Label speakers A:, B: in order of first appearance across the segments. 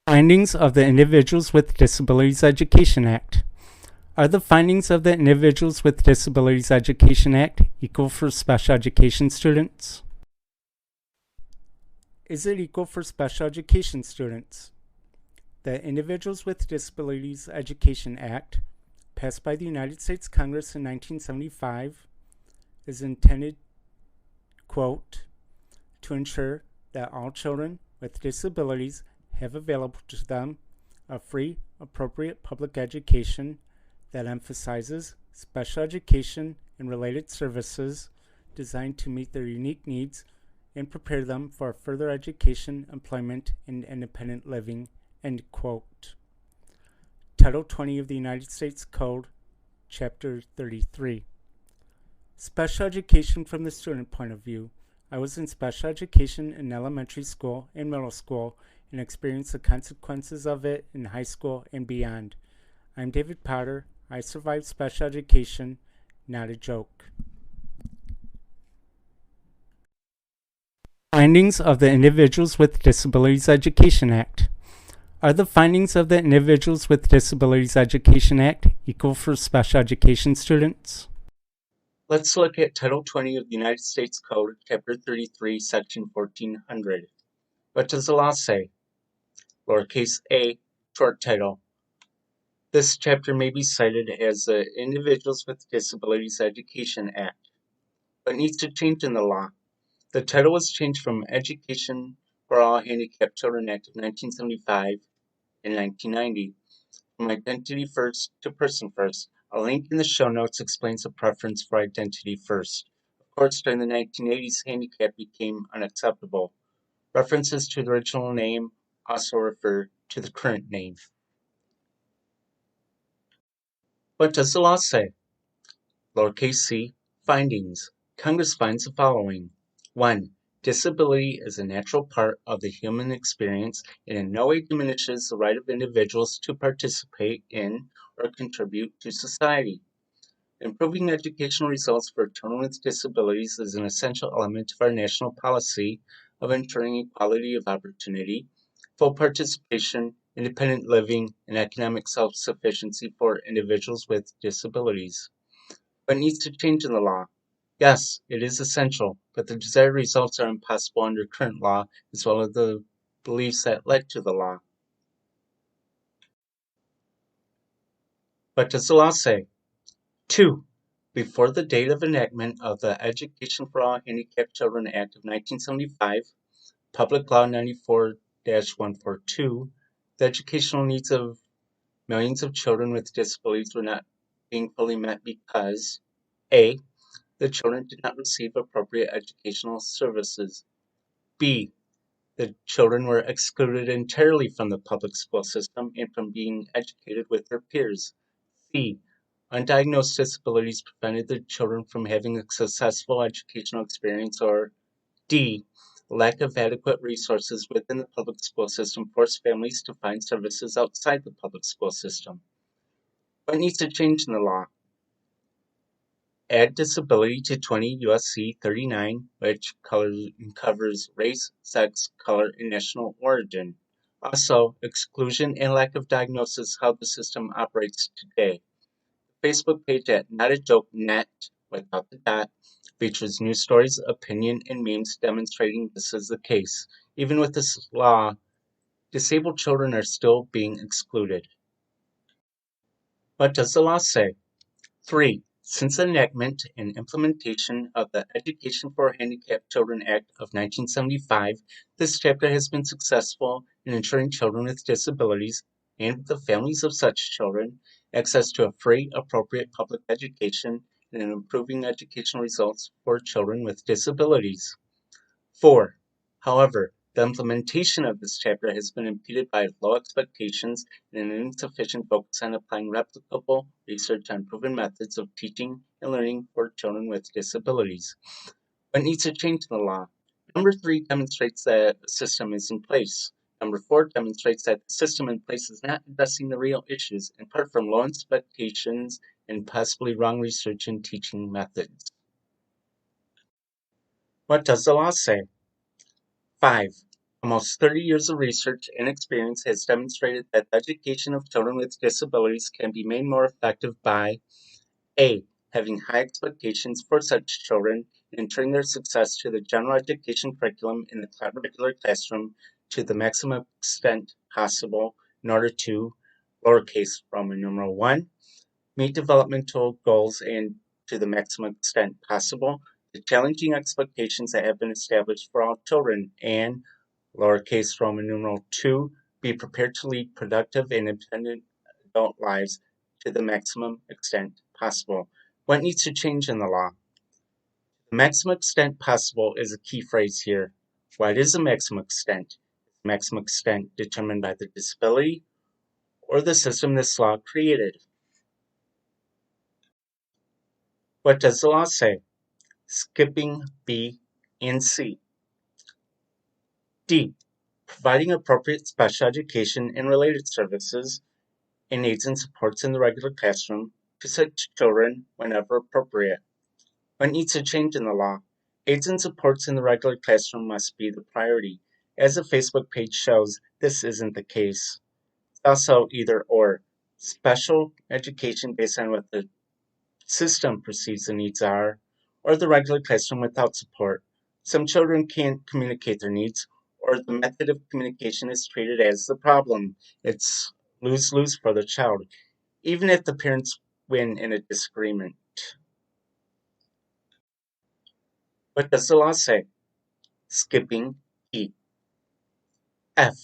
A: Findings of the Individuals with Disabilities Education Act. Are the findings of the Individuals with Disabilities Education Act equal for special education students? Is it equal for special education students? The Individuals with Disabilities Education Act, passed by the United States Congress in 1975, is intended, quote, to ensure that all children with disabilities have available to them a free, appropriate public education that emphasizes special education and related services designed to meet their unique needs and prepare them for further education, employment, and independent living, end quote. Title 20 of the United States Code, Chapter 33. Special education from the student point of view. I was in special education in elementary school and middle school and experienced the consequences of it in high school and beyond. I'm David Potter. I survived special education, not a joke. Findings of the Individuals with Disabilities Education Act. Are the findings of the Individuals with Disabilities Education Act equal for special education students? Let's look at Title 20 of the United States Code, Chapter 33, Section 1400. What does the law say? Lowercase a, short title. This chapter may be cited as the Individuals with Disabilities Education Act, but needs to change in the law. The title was changed from Education for All Handicapped Children Act of 1975 and 1990, from Identity First to Person First. A link in the show notes explains the preference for Identity First. Of course, during the 1980s, handicap became unacceptable. References to the original name also refer to the current name. What does the law say? Lowercase c, findings. Congress finds the following. 1. Disability is a natural part of the human experience and in no way diminishes the right of individuals to participate in or contribute to society. Improving educational results for children with disabilities is an essential element of our national policy of ensuring equality of opportunity, full participation, independent living, and economic self-sufficiency for individuals with disabilities. But needs to change in the law. Yes, it is essential, but the desired results are impossible under current law as well as the beliefs that led to the law. What does the law say? 2. Before the date of enactment of the Education for All Handicapped Children Act of 1975, Public Law 94-142, the educational needs of millions of children with disabilities were not being fully met because A. The children did not receive appropriate educational services. B. The children were excluded entirely from the public school system and from being educated with their peers. C. Undiagnosed disabilities prevented the children from having a successful educational experience. Or D. Lack of adequate resources within the public school system forced families to find services outside the public school system. What needs to change in the law? Add disability to 20 U.S.C. 39, which covers race, sex, color, and national origin. Also, exclusion and lack of diagnosis how the system operates today. The Facebook page at NotAJokeNet, without the dot, features news stories, opinion, and memes demonstrating this is the case. Even with this law, disabled children are still being excluded. What does the law say? 3. Since the enactment and implementation of the Education for Handicapped Children Act of 1975, this chapter has been successful in ensuring children with disabilities and the families of such children access to a free, appropriate public education and in improving educational results for children with disabilities. 4. However, the implementation of this chapter has been impeded by low expectations and an insufficient focus on applying replicable research on proven methods of teaching and learning for children with disabilities. What needs to change in the law? Number 3 demonstrates that the system is in place. Number 4 demonstrates that the system in place is not addressing the real issues, in part from low expectations and possibly wrong research and teaching methods. What does the law say? 5. Almost 30 years of research and experience has demonstrated that the education of children with disabilities can be made more effective by A. Having high expectations for such children and ensuring their success to the general education curriculum in the regular classroom to the maximum extent possible in order to lowercase Roman numeral 1 meet developmental goals and to the maximum extent possible the challenging expectations that have been established for all children, and lowercase Roman numeral 2 be prepared to lead productive and independent adult lives to the maximum extent possible. What needs to change in the law? The maximum extent possible is a key phrase here. What is the maximum extent? Maximum extent determined by the disability or the system this law created. What does the law say? Skipping B and C. D. Providing appropriate special education and related services and aids and supports in the regular classroom to such children whenever appropriate. What needs to change in the law? Aids and supports in the regular classroom must be the priority. As the Facebook page shows, this isn't the case. It's also either or. Special education based on what the system perceives the needs are, or the regular classroom without support. Some children can't communicate their needs, or the method of communication is treated as the problem. It's lose-lose for the child, even if the parents win in a disagreement. What does the law say? Skipping E. F.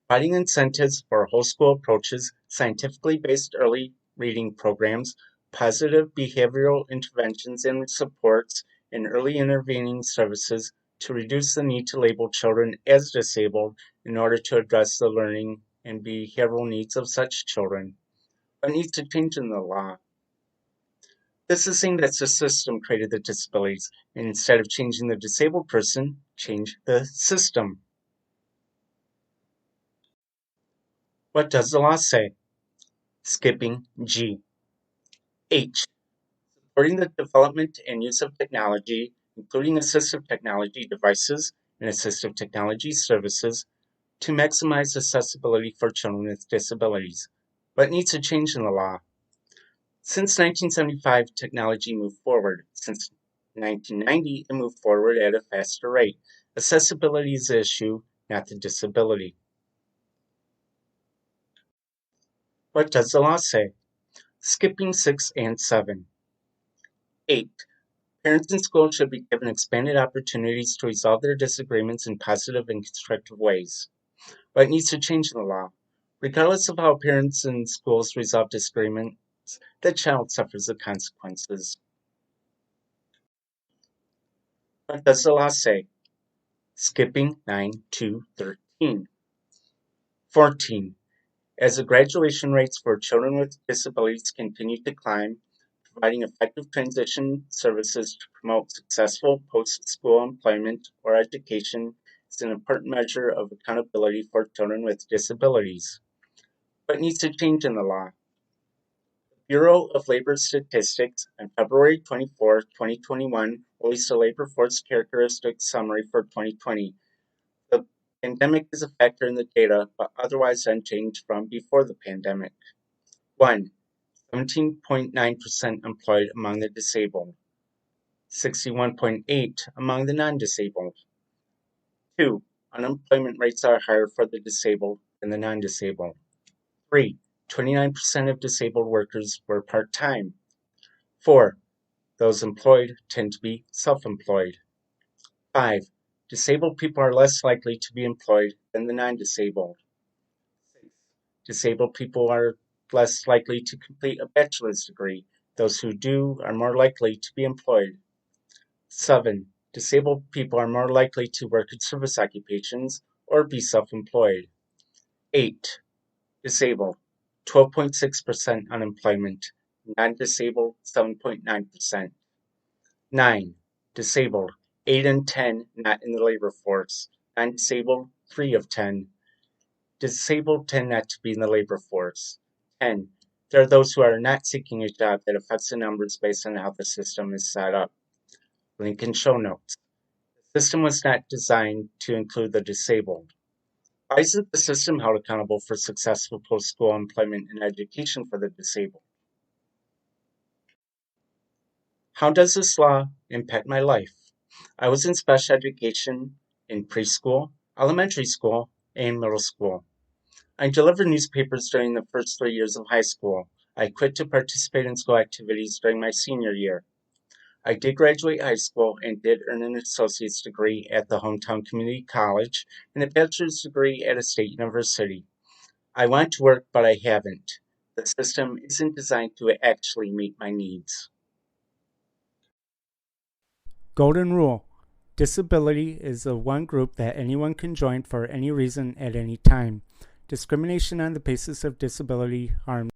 A: Providing incentives for whole school approaches, scientifically based early reading programs, positive behavioral interventions and supports, and early intervening services to reduce the need to label children as disabled in order to address the learning and behavioral needs of such children. What needs to change in the law? This is saying that the system created the disabilities, and instead of changing the disabled person, change the system. What does the law say? Skipping G. H. Supporting the development and use of technology, including assistive technology devices and assistive technology services, to maximize accessibility for children with disabilities. What needs to change in the law? Since 1975, technology moved forward. Since 1990, it moved forward at a faster rate. Accessibility is the issue, not the disability. What does the law say? Skipping 6 and 7. 8. Parents in school should be given expanded opportunities to resolve their disagreements in positive and constructive ways. What needs to change in the law? Regardless of how parents in schools resolve disagreements, the child suffers the consequences. What does the law say? Skipping 9 to 13. 14. As the graduation rates for children with disabilities continue to climb, providing effective transition services to promote successful post-school employment or education is an important measure of accountability for children with disabilities. What needs to change in the law? The Bureau of Labor Statistics on February 24, 2021 released a labor force characteristics summary for 2020. The pandemic is a factor in the data, but otherwise unchanged from before the pandemic. 1. 17.9% employed among the disabled. 61.8 among the non-disabled. 2. Unemployment rates are higher for the disabled than the non-disabled. 3. 29% of disabled workers were part-time. 4. Those employed tend to be self-employed. 5. Disabled people are less likely to be employed than the non-disabled. 6. Disabled people are less likely to complete a bachelor's degree. Those who do are more likely to be employed. 7. Disabled people are more likely to work in service occupations or be self-employed. 8. Disabled, 12.6% unemployment. Non-disabled, 7.9%. 9. Disabled, 8 in 10 not in the labor force. Non-disabled, 3 of 10. Disabled tend not to be in the labor force. 10. There are those who are not seeking a job that affects the numbers based on how the system is set up. Link in show notes. The system was not designed to include the disabled. Why isn't the system held accountable for successful post-school employment and education for the disabled? How does this law impact my life? I was in special education in preschool, elementary school, and middle school. I delivered newspapers during the first 3 years of high school. I quit to participate in school activities during my senior year. I did graduate high school and did earn an associate's degree at the hometown community college and a bachelor's degree at a state university. I want to work, but I haven't. The system isn't designed to actually meet my needs. Golden Rule. Disability is the one group that anyone can join for any reason at any time. Discrimination on the basis of disability harms